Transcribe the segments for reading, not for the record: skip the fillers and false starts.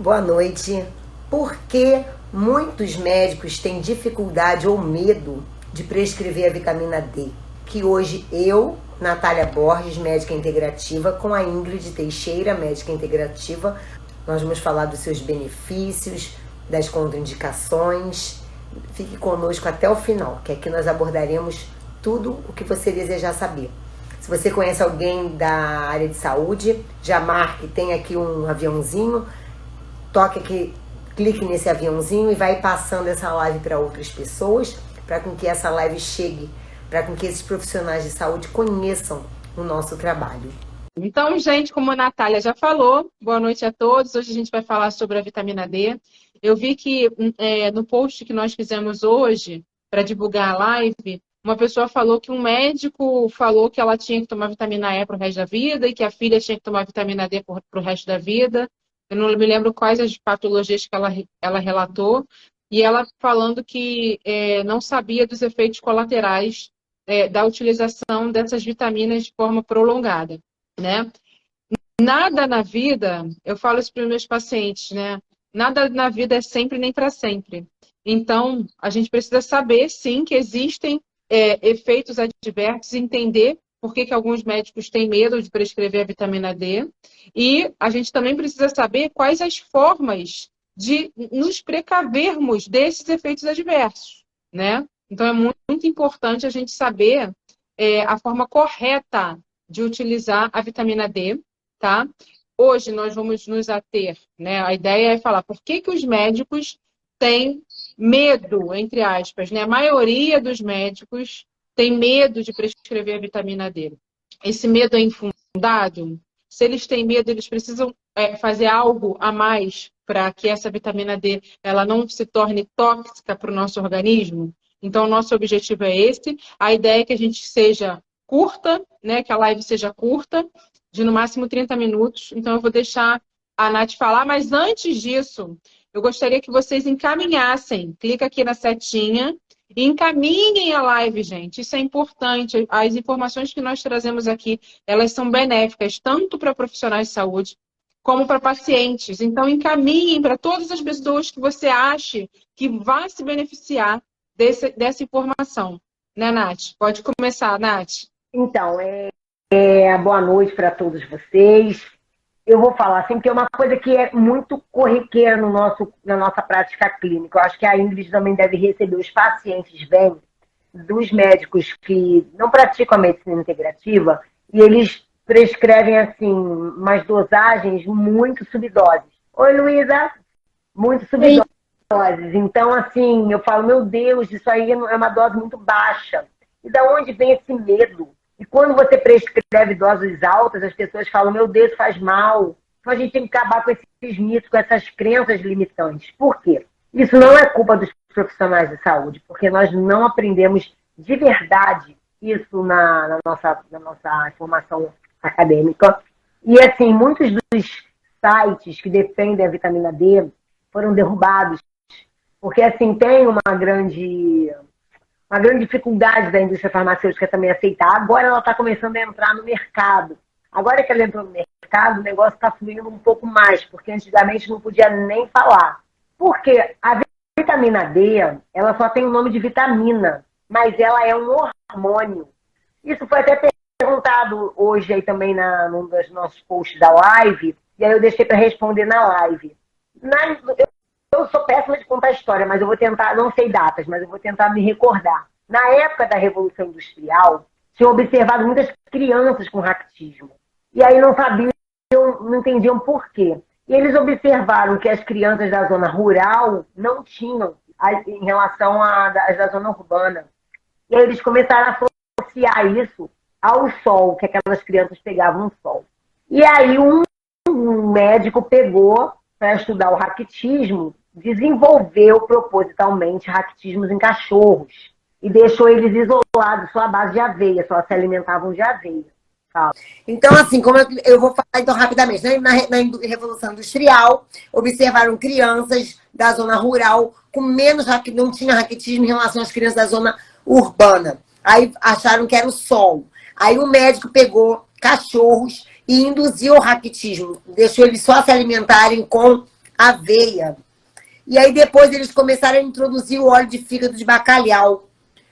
Boa noite. Por que muitos médicos têm dificuldade ou medo de prescrever a vitamina D? Que hoje eu, Natália Borges, médica integrativa, com a Ingrid Teixeira, médica integrativa, nós vamos falar dos seus benefícios, das contraindicações. Fique conosco até o final, que aqui nós abordaremos tudo o que você desejar saber. Se você conhece alguém da área de saúde, já marque, tem aqui um aviãozinho, toque aqui, clique nesse aviãozinho e vai passando essa live para outras pessoas, para com que essa live chegue, para com que esses profissionais de saúde conheçam o nosso trabalho. Então, gente, como a Natália já falou, boa noite a todos. Hoje a gente vai falar sobre a vitamina D. Eu vi que no post que nós fizemos hoje, para divulgar a live, uma pessoa falou que um médico falou que ela tinha que tomar vitamina E para o resto da vida e que a filha tinha que tomar vitamina D para o resto da vida. Eu não me lembro quais as patologias que ela relatou, e ela falando que não sabia dos efeitos colaterais da utilização dessas vitaminas de forma prolongada, né? Nada na vida, eu falo isso para os meus pacientes, né? Nada na vida é sempre nem para sempre. Então, a gente precisa saber, sim, que existem efeitos adversos, entender por que alguns médicos têm medo de prescrever a vitamina D. E a gente também precisa saber quais as formas de nos precavermos desses efeitos adversos, né? Então, é muito importante a gente saber a forma correta de utilizar a vitamina D, tá? Hoje nós vamos nos ater, né? A ideia é falar por que os médicos têm medo, entre aspas, né? A maioria dos médicos tem medo de prescrever a vitamina D. Esse medo é infundado? Se eles têm medo, eles precisam fazer algo a mais para que essa vitamina D ela não se torne tóxica para o nosso organismo? Então, o nosso objetivo é esse. A ideia é que a gente seja curta, né? Que a live seja curta, de no máximo 30 minutos. Então, eu vou deixar a Nath falar, mas antes disso, eu gostaria que vocês encaminhassem. Clica aqui na setinha e encaminhem a live, gente. Isso é importante. As informações que nós trazemos aqui, elas são benéficas, tanto para profissionais de saúde, como para pacientes. Então, encaminhem para todas as pessoas que você ache que vai se beneficiar dessa informação. Né, Nath? Pode começar, Nath. Então, boa noite para todos vocês. Eu vou falar assim, que é uma coisa que é muito corriqueira na nossa prática clínica. Eu acho que a Ingrid também deve receber os pacientes bem dos médicos que não praticam a medicina integrativa e eles prescrevem, assim, umas dosagens muito subdoses. Oi, Luísa! Muito subdoses. Então, assim, eu falo, meu Deus, isso aí é uma dose muito baixa. E da onde vem esse medo? E quando você prescreve doses altas, as pessoas falam, meu Deus, faz mal. Então a gente tem que acabar com esses mitos, com essas crenças limitantes. Por quê? Isso não é culpa dos profissionais de saúde, porque nós não aprendemos de verdade isso na nossa formação acadêmica. E, assim, muitos dos sites que defendem a vitamina D foram derrubados, porque, assim, tem uma grande dificuldade da indústria farmacêutica também aceitar. Agora ela está começando a entrar no mercado. Agora que ela entrou no mercado, o negócio está fluindo um pouco mais, porque antigamente não podia nem falar. Porque a vitamina D, ela só tem o nome de vitamina, mas ela é um hormônio. Isso foi até perguntado hoje aí também num dos nossos posts da live, e aí eu deixei para responder na live. Eu sou péssima de contar história, mas eu vou tentar, não sei datas, mas eu vou tentar me recordar. Na época da Revolução Industrial, tinham observado muitas crianças com raquitismo. E aí não sabiam, não entendiam por quê. E eles observaram que as crianças da zona rural não tinham em relação às da zona urbana. E aí eles começaram a associar isso ao sol, que aquelas crianças pegavam no sol. E aí um médico pegou para estudar o raquitismo, desenvolveu propositalmente raquitismos em cachorros e deixou eles isolados só à base de aveia, só se alimentavam de aveia. Tá? Então, assim, como eu vou falar então rapidamente, né? Na Revolução Industrial, observaram crianças da zona rural com menos não tinha raquitismo em relação às crianças da zona urbana. Aí acharam que era o sol. Aí o médico pegou cachorros e induziu o raquitismo, deixou eles só se alimentarem com aveia. E aí depois eles começaram a introduzir o óleo de fígado de bacalhau.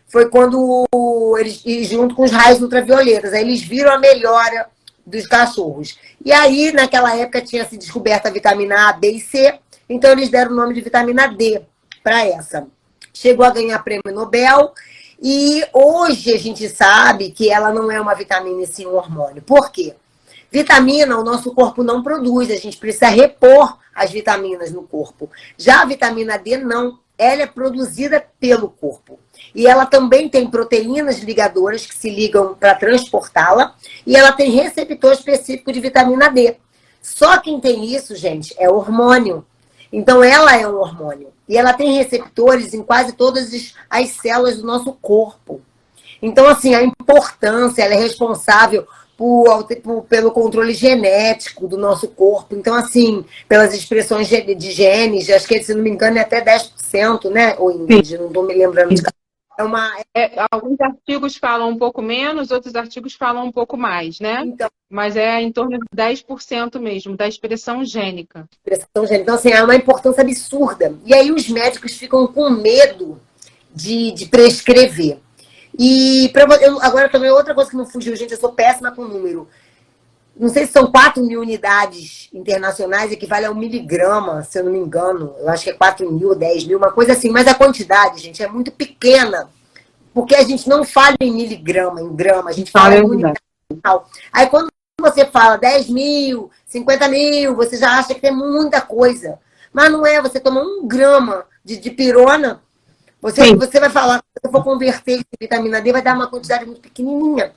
Foi quando eles, e junto com os raios ultravioletas, aí eles viram a melhora dos cachorros. E aí, naquela época, tinha se descoberto a vitamina A, B e C, então eles deram o nome de vitamina D para essa. Chegou a ganhar prêmio Nobel, e hoje a gente sabe que ela não é uma vitamina e sim um hormônio. Por quê? Vitamina o nosso corpo não produz, a gente precisa repor as vitaminas no corpo. Já a vitamina D não, ela é produzida pelo corpo. E ela também tem proteínas ligadoras que se ligam para transportá-la, e ela tem receptor específico de vitamina D. Só quem tem isso, gente, é hormônio. Então ela é um hormônio. E ela tem receptores em quase todas as células do nosso corpo. Então, assim, a importância, ela é responsável pelo controle genético do nosso corpo. Então, assim, pelas expressões de genes, acho que, se não me engano, é até 10%, né, o Ingrid? Não estou me lembrando de... Alguns artigos falam um pouco menos, outros artigos falam um pouco mais, né? Então, mas é em torno de 10% mesmo, da expressão gênica. Então, assim, é uma importância absurda. E aí os médicos ficam com medo de prescrever. E agora também outra coisa que não fugiu, gente, eu sou péssima com número. Não sei se são 4.000 unidades internacionais, equivale a 1 miligrama, se eu não me engano. Eu acho que é 4.000, 10.000, uma coisa assim. Mas a quantidade, gente, é muito pequena. Porque a gente não fala em miligrama, em grama. A gente fala em unidade. Aí quando você fala 10.000, 50.000, você já acha que tem muita coisa. Mas não é, você toma 1 grama de pirona, você vai falar, se eu for converter em vitamina D, vai dar uma quantidade muito pequenininha.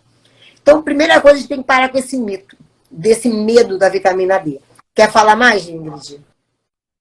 Então, primeira coisa, a gente tem que parar com esse mito, desse medo da vitamina D. Quer falar mais, Ingrid?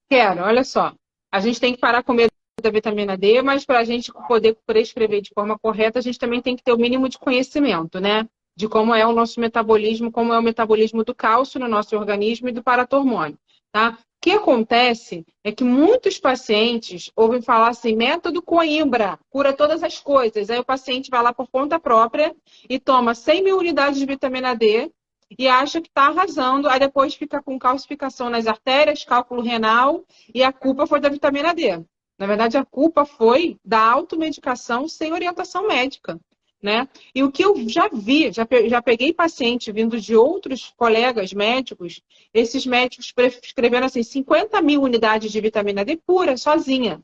Quero, olha só. A gente tem que parar com medo da vitamina D, mas para a gente poder prescrever de forma correta, a gente também tem que ter o mínimo de conhecimento, né? De como é o nosso metabolismo, como é o metabolismo do cálcio no nosso organismo e do paratormônio, tá? O que acontece é que muitos pacientes ouvem falar assim, método Coimbra, cura todas as coisas. Aí o paciente vai lá por conta própria e toma 100.000 unidades de vitamina D e acha que está arrasando, aí depois fica com calcificação nas artérias, cálculo renal, e a culpa foi da vitamina D. Na verdade, a culpa foi da automedicação sem orientação médica, né? E o que eu já vi, já peguei paciente vindo de outros colegas médicos, esses médicos prescreveram assim, 50.000 unidades de vitamina D pura, sozinha,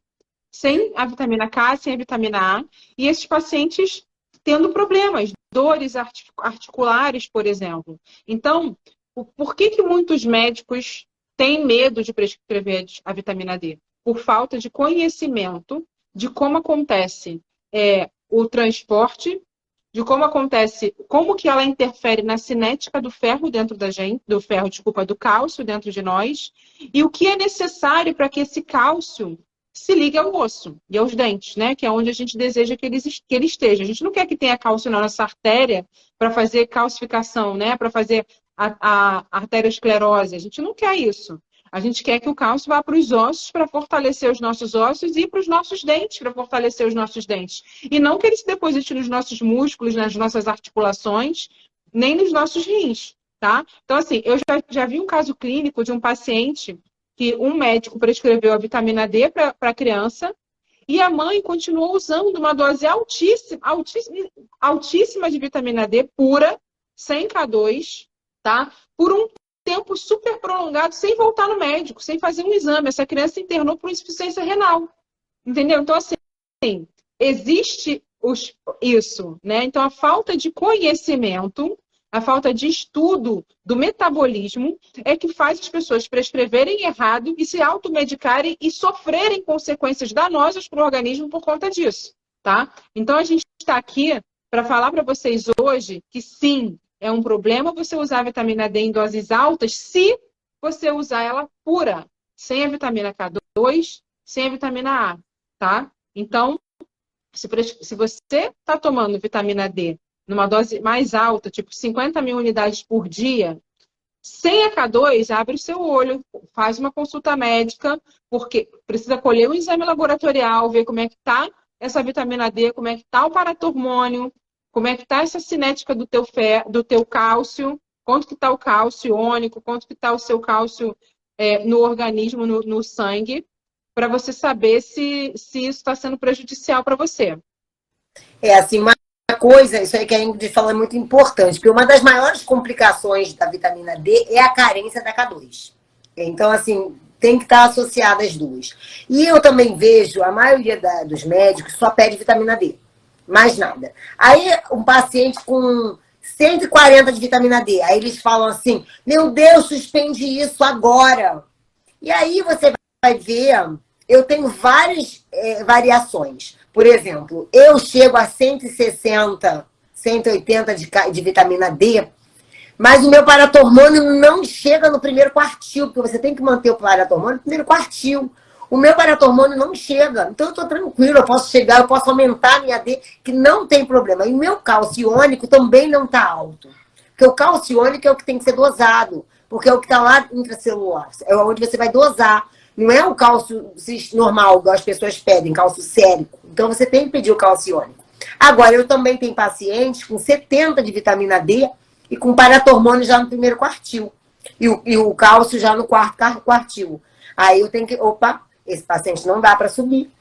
sem a vitamina K, sem a vitamina A, e esses pacientes tendo problemas, dores articulares, por exemplo. Então, por que muitos médicos têm medo de prescrever a vitamina D? Por falta de conhecimento de como acontece o transporte, de como acontece, como que ela interfere na cinética do ferro dentro da gente, do cálcio dentro de nós, e o que é necessário para que esse cálcio se ligue ao osso e aos dentes, né? Que é onde a gente deseja que ele esteja. A gente não quer que tenha cálcio na nossa artéria para fazer calcificação, né? Para fazer a arteriosclerose. A gente não quer isso. A gente quer que o cálcio vá para os ossos para fortalecer os nossos ossos e para os nossos dentes para fortalecer os nossos dentes. E não que ele se deposite nos nossos músculos, nas nossas articulações, nem nos nossos rins, tá? Então, assim, eu já vi um caso clínico de um paciente que um médico prescreveu a vitamina D para a criança e a mãe continuou usando uma dose altíssima de vitamina D pura, sem K2, tá? Por um tempo super prolongado, sem voltar no médico, sem fazer um exame. Essa criança se internou por insuficiência renal. Entendeu? Então, assim, existe isso, né? Então, a falta de conhecimento, a falta de estudo do metabolismo é que faz as pessoas prescreverem errado e se automedicarem e sofrerem consequências danosas para o organismo por conta disso, tá? Então, a gente está aqui para falar para vocês hoje que sim, é um problema você usar a vitamina D em doses altas se você usar ela pura, sem a vitamina K2, sem a vitamina A, tá? Então, se você está tomando vitamina D numa dose mais alta, tipo 50.000 unidades por dia, sem a K2, abre o seu olho, faz uma consulta médica, porque precisa colher um exame laboratorial, ver como é que está essa vitamina D, como é que está o paratormônio, como é que está essa cinética do teu cálcio, quanto que está o cálcio iônico, quanto que está o seu cálcio no organismo, no sangue, para você saber se isso está sendo prejudicial para você. Assim, uma coisa, isso aí que a Ingrid falou é muito importante, porque uma das maiores complicações da vitamina D é a carência da K2. Então, assim, tem que estar associada as duas. E eu também vejo, a maioria dos médicos só pede vitamina D, mais nada. Aí, um paciente com 140 de vitamina D, aí eles falam assim, meu Deus, suspende isso agora. E aí você vai ver, eu tenho várias variações. Por exemplo, eu chego a 160, 180 de vitamina D, mas o meu paratormônio não chega no primeiro quartil, porque você tem que manter o paratormônio no primeiro quartil. O meu paratormônio não chega, então eu estou tranquilo, eu posso chegar, eu posso aumentar a minha D, que não tem problema. E o meu cálcio iônico também não está alto, porque o cálcio iônico é o que tem que ser dosado, porque é o que está lá intracelular, é onde você vai dosar. Não é o cálcio normal, igual as pessoas pedem, cálcio sérico. Então você tem que pedir o cálcio iônico. Agora, eu também tenho pacientes com 70 de vitamina D e com paratormônio já no primeiro quartil. E o cálcio já no quarto quartil. Aí eu tenho que, opa, esse paciente não dá para subir.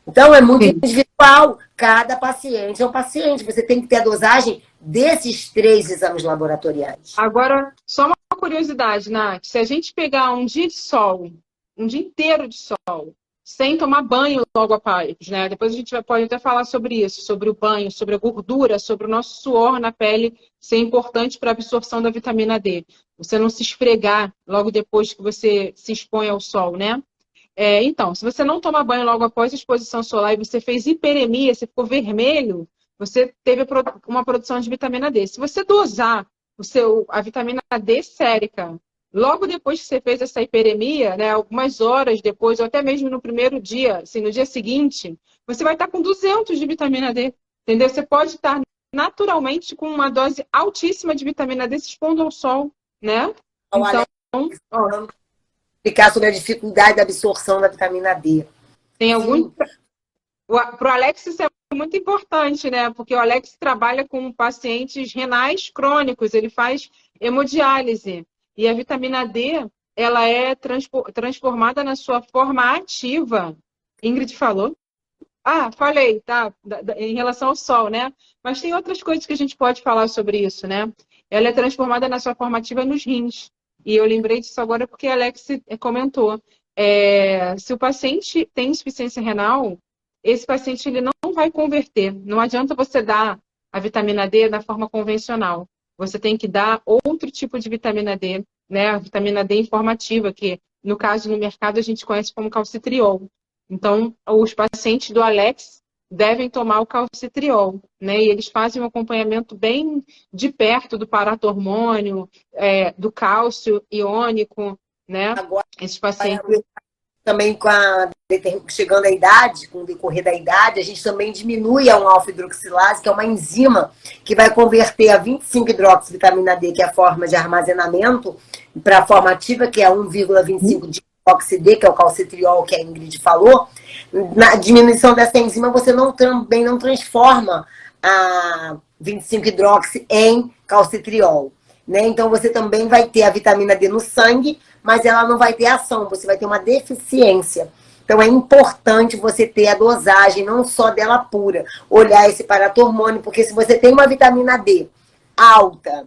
Então é muito individual. Cada paciente é um paciente. Você tem que ter a dosagem desses 3 exames laboratoriais. Agora, só uma curiosidade, Nath. Se a gente pegar um dia de sol, um dia inteiro de sol, sem tomar banho logo após, né? Depois a gente pode até falar sobre isso, sobre o banho, sobre a gordura, sobre o nosso suor na pele ser importante para a absorção da vitamina D. Você não se esfregar logo depois que você se expõe ao sol, né? Então, se você não toma banho logo após a exposição solar e você fez hiperemia, você ficou vermelho, você teve uma produção de vitamina D. Se você dosar a vitamina D sérica logo depois que você fez essa hiperemia, né, algumas horas depois, ou até mesmo no primeiro dia, assim, no dia seguinte, você vai estar com 200 de vitamina D, entendeu? Você pode estar naturalmente com uma dose altíssima de vitamina D se expondo ao sol, né? Então, explicar sobre a dificuldade da absorção da vitamina D. Tem algum... Para o Alex isso é muito importante, né? Porque o Alex trabalha com pacientes renais crônicos, ele faz hemodiálise. E a vitamina D, ela é transformada na sua forma ativa. Ingrid falou? Falei, tá, em relação ao sol, né? Mas tem outras coisas que a gente pode falar sobre isso, né? Ela é transformada na sua forma ativa nos rins. E eu lembrei disso agora porque a Alex comentou. Se o paciente tem insuficiência renal, esse paciente ele não vai converter. Não adianta você dar a vitamina D da forma convencional. Você tem que dar outro tipo de vitamina D, né? A vitamina D informativa, que no caso no mercado a gente conhece como calcitriol. Então, os pacientes do Alex devem tomar o calcitriol, né? E eles fazem um acompanhamento bem de perto do paratormônio, do cálcio iônico, né? Agora, esses pacientes... Também chegando à idade, com o decorrer da idade, a gente também diminui a 1-alfa-hidroxilase, que é uma enzima que vai converter a 25-hidroxivitamina D, que é a forma de armazenamento, para a forma ativa, que é 1,25 de oxid, que é o calcitriol que a Ingrid falou. Na diminuição dessa enzima, você também não transforma a 25-hidroxi em calcitriol, né? Então, você também vai ter a vitamina D no sangue, mas ela não vai ter ação, você vai ter uma deficiência. Então, é importante você ter a dosagem, não só dela pura, olhar esse paratormônio, porque se você tem uma vitamina D alta,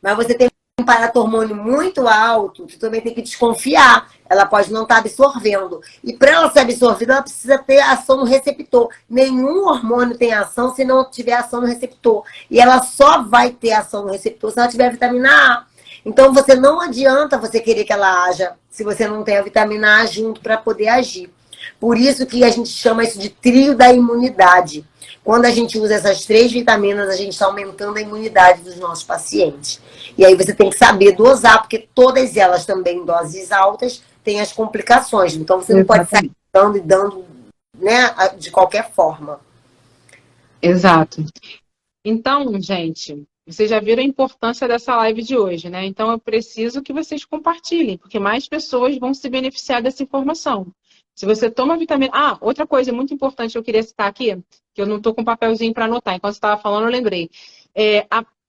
mas você tem um paratormônio muito alto, você também tem que desconfiar. Ela pode não estar absorvendo. E para ela ser absorvida, ela precisa ter ação no receptor. Nenhum hormônio tem ação se não tiver ação no receptor. E ela só vai ter ação no receptor se ela tiver vitamina A. Então, você não adianta você querer que ela haja se você não tem a vitamina A junto para poder agir. Por isso que a gente chama isso de trio da imunidade. Quando a gente usa essas 3 vitaminas, a gente está aumentando a imunidade dos nossos pacientes. E aí você tem que saber dosar, porque todas elas também em doses altas têm as complicações. Então, você não pode sair dando, né, de qualquer forma. Exato. Então, gente... Vocês já viram a importância dessa live de hoje, né? Então, eu preciso que vocês compartilhem, porque mais pessoas vão se beneficiar dessa informação. Se você toma vitamina... outra coisa muito importante que eu queria citar aqui, que eu não estou com um papelzinho para anotar. Enquanto você estava falando, eu lembrei.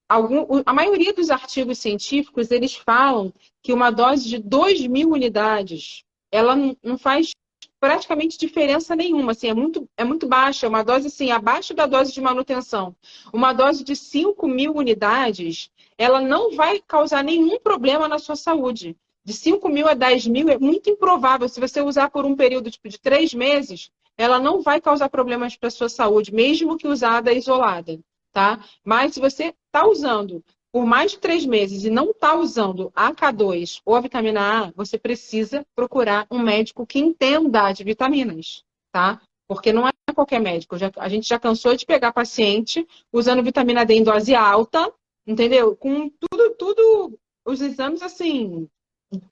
a maioria dos artigos científicos, eles falam que uma dose de 2.000 unidades, ela não faz praticamente diferença nenhuma, assim, é muito baixa, uma dose assim, abaixo da dose de manutenção. Uma dose de 5.000 unidades, ela não vai causar nenhum problema na sua saúde. De 5.000 a 10.000 é muito improvável. Se você usar por um período tipo, de 3 meses, ela não vai causar problemas para a sua saúde, mesmo que usada isolada, tá? Mas se você está usando por mais de 3 meses e não está usando a K2 ou a vitamina A, você precisa procurar um médico que entenda de vitaminas, tá? Porque não é qualquer médico. A gente já cansou de pegar paciente usando vitamina D em dose alta, entendeu? Com tudo os exames, assim,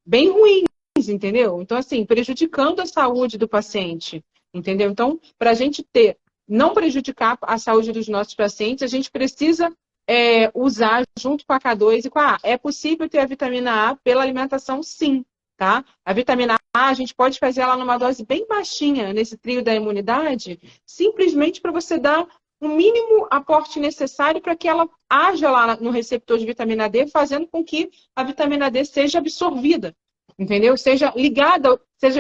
bem ruins, entendeu? Então, assim, prejudicando a saúde do paciente, entendeu? Então, para a gente não prejudicar a saúde dos nossos pacientes, a gente precisa usar junto com a K2 e com a A. É possível ter a vitamina A pela alimentação, sim, tá? A vitamina A, a gente pode fazer ela numa dose bem baixinha, nesse trio da imunidade, simplesmente para você dar o mínimo aporte necessário para que ela haja lá no receptor de vitamina D, fazendo com que a vitamina D seja absorvida, entendeu? Seja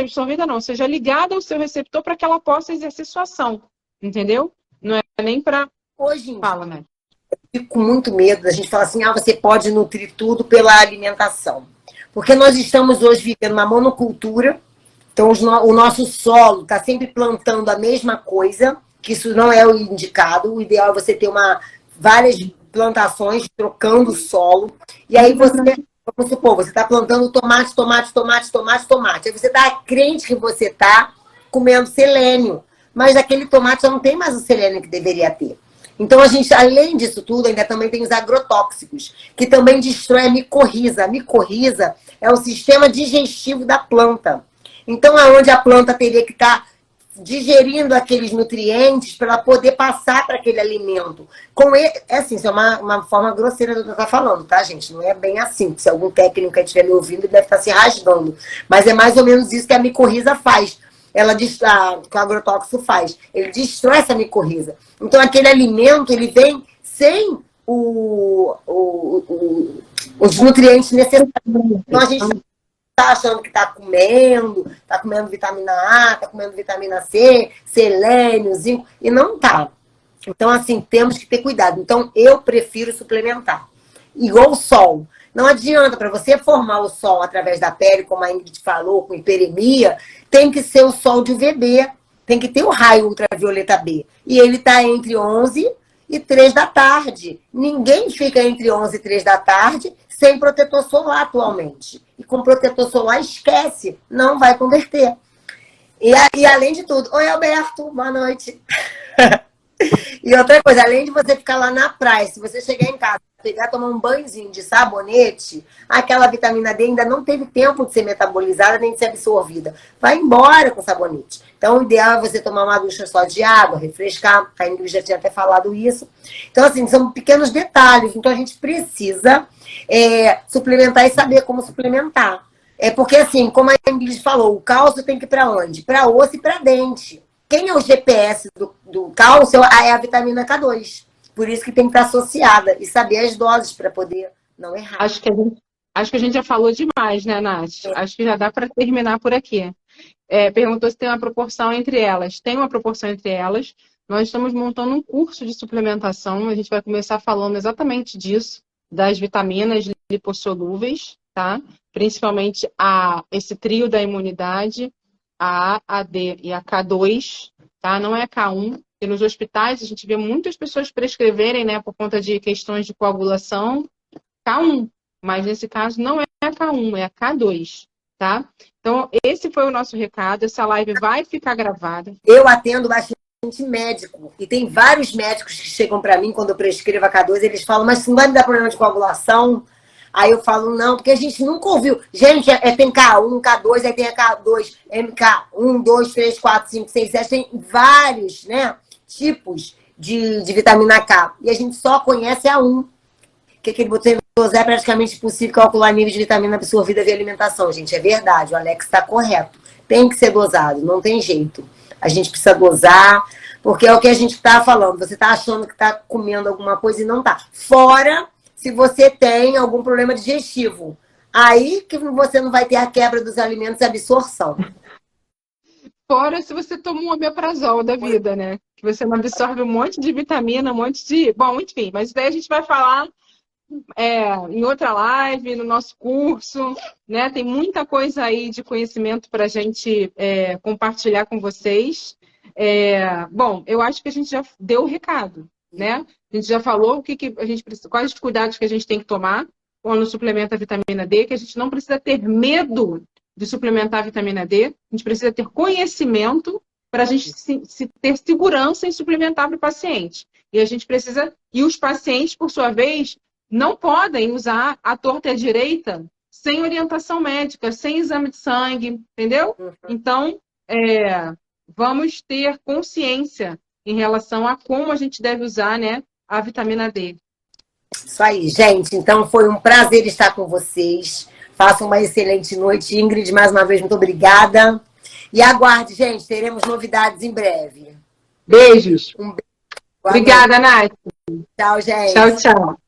absorvida não, seja ligada ao seu receptor para que ela possa exercer sua ação, entendeu? Não é nem para... Hoje, Fala, né? eu fico com muito medo da gente falar assim, você pode nutrir tudo pela alimentação. Porque nós estamos hoje vivendo uma monocultura, então o nosso solo está sempre plantando a mesma coisa, que isso não é o indicado. O ideal é você ter várias plantações trocando o solo. E aí vamos supor, você está plantando tomate. Aí você está crente que você está comendo selênio. Mas aquele tomate já não tem mais o selênio que deveria ter. Então, a gente, além disso tudo, ainda também tem os agrotóxicos, que também destrói a micorriza. A micorriza é o sistema digestivo da planta. Então, aonde a planta teria que estar digerindo aqueles nutrientes para poder passar para aquele alimento. Isso é uma forma grosseira do que eu estou falando, tá, gente? Não é bem assim. Se algum técnico estiver me ouvindo, ele deve estar se rasgando. Mas é mais ou menos isso que a micorriza faz. Que o agrotóxico faz. Ele destrói essa micorriza. Então, aquele alimento, ele vem sem os nutrientes necessários. Então, a gente está achando que está comendo vitamina A, está comendo vitamina C, selênio, zinco, e não está. Então, assim, temos que ter cuidado. Então, eu prefiro suplementar. Igual o sol. Não adianta, para você formar o sol através da pele, como a Ingrid falou, com hiperemia, tem que ser o sol de UVB, tem que ter o raio ultravioleta B. E ele está entre 11 e 3 da tarde. Ninguém fica entre 11 e 3 da tarde sem protetor solar atualmente. E com protetor solar, esquece, não vai converter. E além de tudo, oi Alberto, boa noite. E outra coisa, além de você ficar lá na praia, se você chegar em casa, tomar um banhozinho de sabonete, aquela vitamina D ainda não teve tempo de ser metabolizada nem de ser absorvida. Vai embora com o sabonete. Então, o ideal é você tomar uma ducha só de água, refrescar. A Ingrid já tinha até falado isso. Então, assim, são pequenos detalhes. Então, a gente precisa suplementar e saber como suplementar. Porque, assim, como a Ingrid falou, o cálcio tem que ir para onde? Para osso e para dente. Quem é o GPS do cálcio é a vitamina K2. Por isso que tem que estar associada e saber as doses para poder não errar. Acho que a gente já falou demais, né, Nath? Acho que já dá para terminar por aqui. Perguntou se tem uma proporção entre elas. Tem uma proporção entre elas. Nós estamos montando um curso de suplementação. A gente vai começar falando exatamente disso, das vitaminas lipossolúveis, tá? Principalmente esse trio da imunidade, a A, a D e a K2, tá? Não é a K1. E nos hospitais a gente vê muitas pessoas prescreverem, né, por conta de questões de coagulação, K1. Mas nesse caso não é a K1, é a K2, tá? Então, esse foi o nosso recado. Essa live vai ficar gravada. Eu atendo bastante médico. E tem vários médicos que chegam para mim quando eu prescrevo a K2, eles falam, mas não vai me dar problema de coagulação? Aí eu falo, não, porque a gente nunca ouviu. Gente, tem K1, K2, aí tem a K2, MK1, 2, 3, 4, 5, 6, 7, tem vários, né, tipos de vitamina K. E a gente só conhece a 1. Que ele botou em dosar, é praticamente impossível calcular nível de vitamina absorvida via alimentação. Gente, é verdade, o Alex está correto. Tem que ser dosado, não tem jeito. A gente precisa dosar, porque é o que a gente está falando. Você está achando que está comendo alguma coisa e não está. Fora se você tem algum problema digestivo. Aí que você não vai ter a quebra dos alimentos e absorção. Fora se você toma um omeprazol da vida, né? Que você não absorve um monte de vitamina, um monte de... Bom, enfim, mas daí a gente vai falar em outra live, no nosso curso, né? Tem muita coisa aí de conhecimento para a gente compartilhar com vocês. Bom, eu acho que a gente já deu o recado, né? A gente já falou quais os cuidados que a gente tem que tomar quando suplementa a vitamina D, que a gente não precisa ter medo de suplementar a vitamina D, a gente precisa ter conhecimento para a gente ter segurança em suplementar para o paciente. E a gente precisa, e os pacientes, por sua vez, não podem usar a torta e a direita sem orientação médica, sem exame de sangue, entendeu? Então, vamos ter consciência em relação a como a gente deve usar, né, a vitamina D. Isso aí, gente. Então, foi um prazer estar com vocês. Façam uma excelente noite. Ingrid, mais uma vez, muito obrigada. E aguarde, gente. Teremos novidades em breve. Beijos. Um beijo. Obrigada, Nath. Tchau, gente. Tchau, tchau.